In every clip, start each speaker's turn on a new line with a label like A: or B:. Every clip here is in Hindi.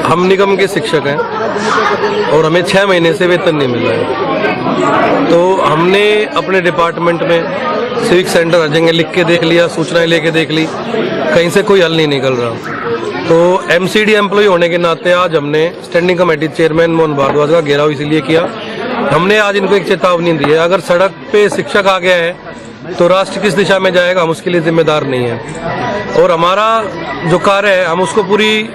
A: हम निगम के शिक्षक हैं और हमें 6 महीने से वेतन नहीं मिल रहा है। तो हमने अपने डिपार्टमेंट में सिविक सेंटर हर जगह लिख के देख लिया, सूचनाएं लेके देख ली, कहीं से कोई हल नहीं निकल रहा। तो एमसीडी एम्प्लॉय होने के नाते आज हमने standing committee chairman Mohan Bhardwaj का घेराव इसलिए किया। हमने आज इनको एक चेतावनी दी है, अगर सड़क पे शिक्षक आ गया है तो राष्ट्र किस दिशा में जाएगा हम उसके लिए जिम्मेदार नहीं है। और हमारा जो कार्य है हम उसको पूरी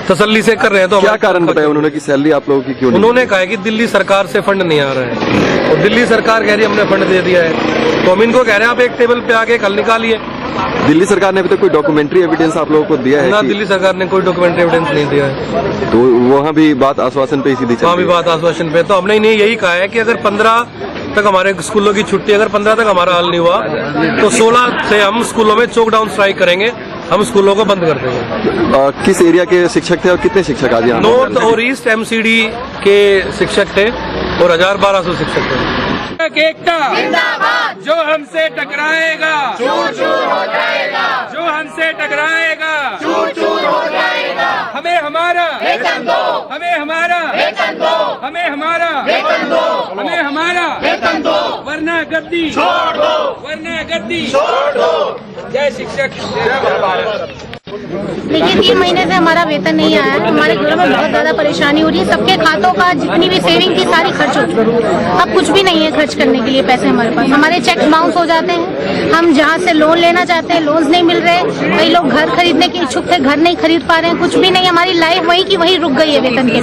A: तसल्ली से कर रहे हैं। तो
B: क्या कारण बताया उन्होंने कि सैलरी आप लोगों की क्यों नहीं?
A: उन्होंने कहा कि दिल्ली सरकार से फंड नहीं आ रहा है और दिल्ली सरकार कह रही हमने फंड दे दिया है। तो हम इनको कह रहे हैं आप एक टेबल पे आके कल निकालिए।
B: दिल्ली सरकार ने अभी तक कोई डॉक्यूमेंट्री एविडेंस आप लोगों को दिया है?
A: ना, दिल्ली सरकार ने कोई डॉक्यूमेंट्री एविडेंस नहीं दिया है।
B: तो वहाँ भी बात आश्वासन पे ही सीधी चल रही है?
A: वहाँ भी बात आश्वासन पे। तो हमने इन्हें यही कहा है कि अगर 15 तक हमारे स्कूलों की छुट्टी, अगर 15 तक हमारा हल नहीं हुआ तो 16 से हम स्कूलों में चौक डाउन स्ट्राइक करेंगे, हम स्कूलों को बंद कर देंगे।
B: किस एरिया के शिक्षक थे और कितने शिक्षक आज यहाँ?
A: नॉर्थ और ईस्ट एमसीडी के शिक्षक थे और 1200 शिक्षक थे।
C: एकता जो हमसे टकराएगा चूर चूर हो जाएगा, जो हमसे टकराएगा चूर चूर हो जाएगा। हमें हमारा वेतन दो, हमें हमारा वेतन दो, हमें हमारा वेतन दो, हमें हमारा वेतन दो, वरना गद्दी छोड़ दो, वरना गद्दी छोड़ दो। जय शिक्षक, जय भारत।
D: देखिए 3 महीने से हमारा वेतन नहीं आया है। हमारे घरों में बहुत ज्यादा परेशानी हो रही है। सबके खातों का जितनी भी सेविंग थी सारी खर्च हो चुकी है। अब कुछ भी नहीं है खर्च करने के लिए पैसे हमारे पास। हमारे चेक बाउंस हो जाते हैं। हम जहाँ से लोन लेना चाहते हैं लोन्स नहीं मिल रहे। कई लोग घर खरीदने के इच्छुक थे, घर नहीं खरीद पा रहे हैं। कुछ भी नहीं, हमारी लाइफ वहीं की वहीं रुक गई है। वेतन के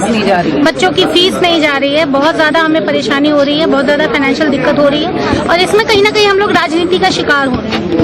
D: बच्चों की फीस नहीं जा रही है। बहुत ज्यादा हमें परेशानी हो रही है, बहुत ज्यादा फाइनेंशियल दिक्कत हो रही है। और इसमें कहीं ना कहीं हम लोग राजनीति का शिकार हो रहे हैं।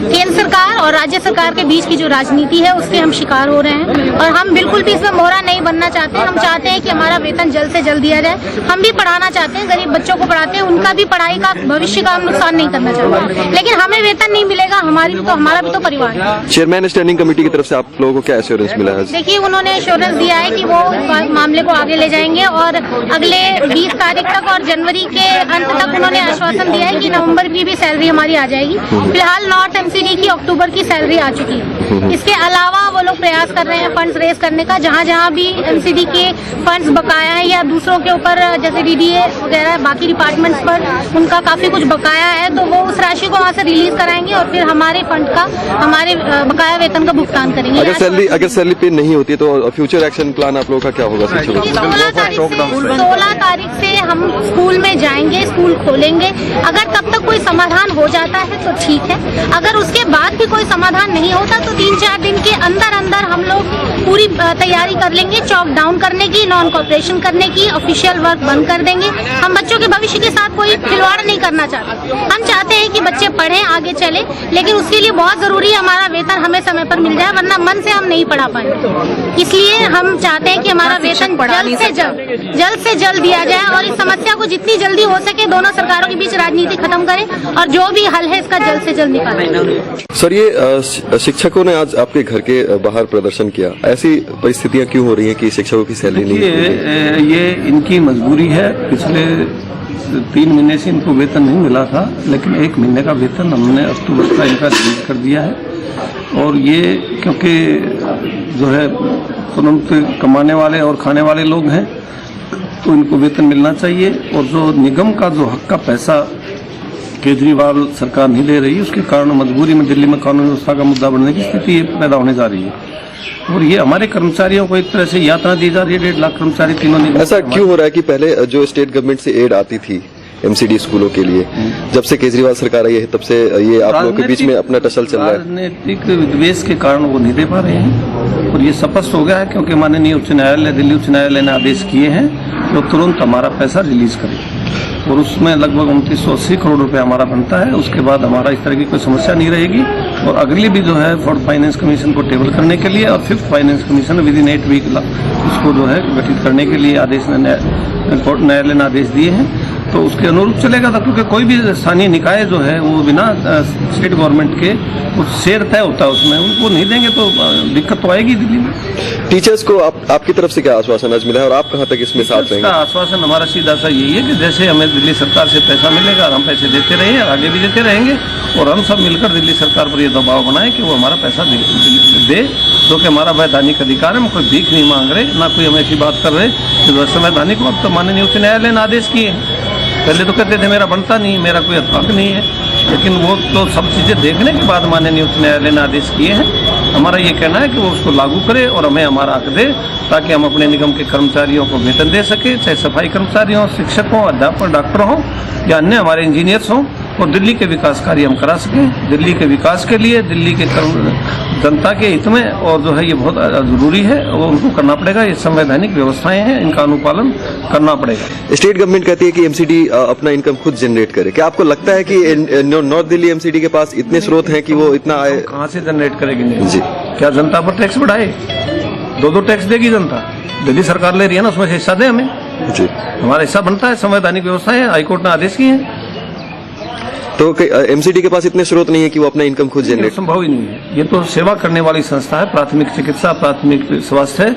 D: केंद्र सरकार और राज्य सरकार के बीच की जो राजनीति है उसके हम शिकार हो रहे हैं। और हम बिल्कुल भी इसमें मोहरा नहीं बनना चाहते। हम चाहते हैं कि हमारा वेतन जल्द से जल्द दिया जाए। हम भी पढ़ाना चाहते हैं, गरीब बच्चों को पढ़ाते हैं, उनका भी पढ़ाई का भविष्य का हम नुकसान नहीं करना चाहते। लेकिन हमें वेतन नहीं मिलेगा, हमारा भी तो परिवार है।
B: चेयरमैन स्टैंडिंग कमेटी की तरफ से आप लोगों को क्या एश्योरेंस मिला है?
D: देखिए उन्होंने एश्योरेंस दिया है कि वो मामले को आगे ले जाएंगे और अगले 20 तारीख तक और जनवरी के अंत तक उन्होंने आश्वासन दिया है कि नवंबर की भी सैलरी हमारी आ जाएगी। फिलहाल नॉर्थ एमसीडी की अक्टूबर की सैलरी आ चुकी है। इसके अलावा वो लोग प्रयास कर रहे हैं फंड्स रेज करने का। जहाँ जहाँ भी एमसीडी के फंड्स बकाया है या दूसरों के ऊपर जैसे डीडीए वगैरह बाकी डिपार्टमेंट्स पर उनका काफी कुछ बकाया है, तो वो उस राशि को वहाँ से रिलीज कराएंगे और फिर हमारे फंड का, हमारे बकाया वेतन का भुगतान करेंगे।
B: अगर सैलरी पे नहीं होती तो फ्यूचर एक्शन प्लान आप लोगों का क्या होगा?
D: 16 तारीख से हम स्कूल में जाएंगे, स्कूल खोलेंगे। अगर तब तक कोई समाधान हो जाता है तो ठीक है, अगर उसके बाद भी कोई समाधान नहीं होता तो 3-4 दिन के अंदर अंदर हम लोग पूरी तैयारी कर लेंगे चौक डाउन करने की, नॉन कॉपरेशन करने की, ऑफिशियल वर्क बंद कर देंगे। हम बच्चों के भविष्य के साथ कोई खिलवाड़ नहीं करना चाहते। हम चाहते हैं कि बच्चे पढ़ें, आगे चले, लेकिन उसके लिए बहुत जरूरी है हमारा वेतन हमें समय पर मिल जाए, वरना मन से हम नहीं पढ़ा पाएंगे। इसलिए हम चाहते हैं कि हमारा वेतन जल्द से जल्द दिया जाए और इस समस्या को जितनी जल्दी हो सके दोनों सरकारों के बीच राजनीति खत्म करें और जो भी हल है इसका जल्द से जल्द निकालें।
B: सर, ये शिक्षकों ने आज आपके घर के बाहर प्रदर्शन किया, ऐसी परिस्थितियां क्यों हो रही हैं कि शिक्षकों की सैलरी नहीं?
E: ये इनकी मजबूरी है। पिछले 3 महीने से इनको वेतन नहीं मिला था, लेकिन 1 महीने का वेतन हमने अक्टूबर का इनका रिलीज कर दिया है। और ये क्योंकि जो है तुरंत कमाने वाले और खाने वाले लोग हैं तो इनको वेतन मिलना चाहिए। और जो निगम का जो हक का पैसा केजरीवाल सरकार नहीं दे रही, उसके कारण मजबूरी में दिल्ली में कानून व्यवस्था का मुद्दा बनने की स्थिति पैदा होने जा रही है। और ये हमारे कर्मचारियों को एक तरह से यातना दी जा रही है। 1.5 लाख कर्मचारी तीनों निगम।
B: ऐसा क्यों हो रहा है कि पहले जो स्टेट गवर्नमेंट से एड आती थी एमसीडी स्कूलों के लिए, जब से केजरीवाल सरकार आई है तब से ये आप लोगों के बीच में अपना टसल चल रहा है?
E: राजनीतिक विद्वेष के कारण वो नहीं दे पा रहे हैं और ये स्पष्ट हो गया है क्योंकि माननीय उच्च न्यायालय, दिल्ली उच्च न्यायालय ने आदेश किए हैं तो तुरंत हमारा पैसा रिलीज करें। और उसमें लगभग 2980 करोड़ रुपए हमारा बनता है। उसके बाद हमारा इस तरह की कोई समस्या नहीं रहेगी। और अगली भी जो है 4th फाइनेंस कमीशन को टेबल करने के लिए और 5th finance commission within 8 week उसको जो है गठित करने के लिए न्यायालय ने आदेश दिए हैं। तो उसके अनुरूप चलेगा था, क्योंकि कोई भी स्थानीय निकाय जो है वो बिना स्टेट गवर्नमेंट के कुछ शेयर तय होता है उसमें, उनको नहीं देंगे तो दिक्कत तो आएगी दिल्ली में।
B: टीचर्स को आपकी तरफ से क्या आश्वासन आज मिला है और आप कहाँ तक इसमें साथ
E: इसका
B: रहेंगे?
E: आश्वासन हमारा सीधा सा यही है कि जैसे हमें दिल्ली सरकार से पैसा मिलेगा और हम पैसे देते रहेंगे, आगे भी देते रहेंगे, और हम सब मिलकर दिल्ली सरकार पर ये दबाव बनाए कि वो हमारा पैसा दे, जो कि हमारा वैधानिक अधिकार है। हम कोई भीख नहीं मांग रहे, ना कोई हम ऐसी बात कर रहे कि संवैधानिक वक्त तो माननीय उच्च न्यायालय ने आदेश किए। पहले तो कहते थे मेरा बनता नहीं, मेरा कोई हक नहीं है, लेकिन वो तो सब चीज़ें देखने के बाद माननीय उच्च न्यायालय ने आदेश किए हैं। हमारा ये कहना है कि वो उसको लागू करे और हमें हमारा हक दे, ताकि हम अपने निगम के कर्मचारियों को वेतन दे सके, चाहे सफाई कर्मचारी हों, शिक्षक हों, अध्यापक, डॉक्टर हों या अन्य हमारे इंजीनियर्स हों, और दिल्ली के विकास कार्य हम करा सकें। दिल्ली के विकास के लिए, दिल्ली के जनता के हित में, और जो है ये बहुत जरूरी है, वो उनको करना पड़ेगा। ये संवैधानिक व्यवस्थाएं हैं, इनका अनुपालन करना पड़ेगा।
B: स्टेट गवर्नमेंट कहती है कि एमसीडी अपना इनकम खुद जनरेट करे। क्या आपको लगता है कि नॉर्थ दिल्ली एमसीडी के पास इतने स्रोत हैं कि वो इतना आए?
E: कहाँ से जनरेट करेगी
B: जी,
E: क्या जनता पर टैक्स बढ़ाए? दो टैक्स देगी जनता, दिल्ली सरकार ले रही है ना, उसमें से हिस्सा दे हमें,
B: जी
E: हमारा हिस्सा बनता है। संवैधानिक व्यवस्था है, हाईकोर्ट ने आदेश किए हैं।
B: तो एमसीडी के पास इतने स्रोत नहीं है कि वो अपना इनकम खुद जनरेट?
E: संभव ही नहीं है। ये तो सेवा करने वाली संस्था है, प्राथमिक चिकित्सा, प्राथमिक स्वास्थ्य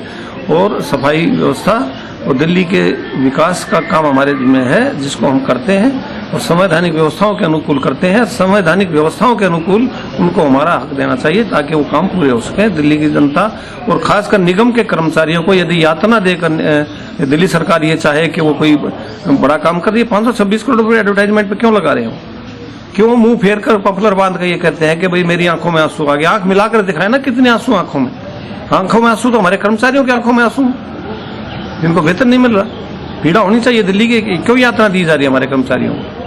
E: और सफाई व्यवस्था, और दिल्ली के विकास का काम हमारे में है, जिसको हम करते हैं और संवैधानिक व्यवस्थाओं के अनुकूल करते हैं। संवैधानिक व्यवस्थाओं के अनुकूल उनको हमारा हक देना चाहिए, ताकि वो काम पूरे हो सके। दिल्ली की जनता और खासकर निगम के कर्मचारियों को यदि यातना देकर दिल्ली सरकार ये चाहे कि वो कोई बड़ा काम कर रही है, 526 करोड़ रुपये एडवर्टाइजमेंट पे क्यों लगा रहे हो? क्यों मुंह फेर कर पफलर बांध कर ये कहते हैं कि भाई मेरी आंखों में आंसू आ गया? आंख मिलाकर दिखाए ना कितने आंसू आंखों में। आंखों में आंसू तो हमारे कर्मचारियों की आंखों में आंसू, जिनको वेतन नहीं मिल रहा। पीड़ा होनी चाहिए दिल्ली की, क्यों यात्रा दी जा रही है हमारे कर्मचारियों को?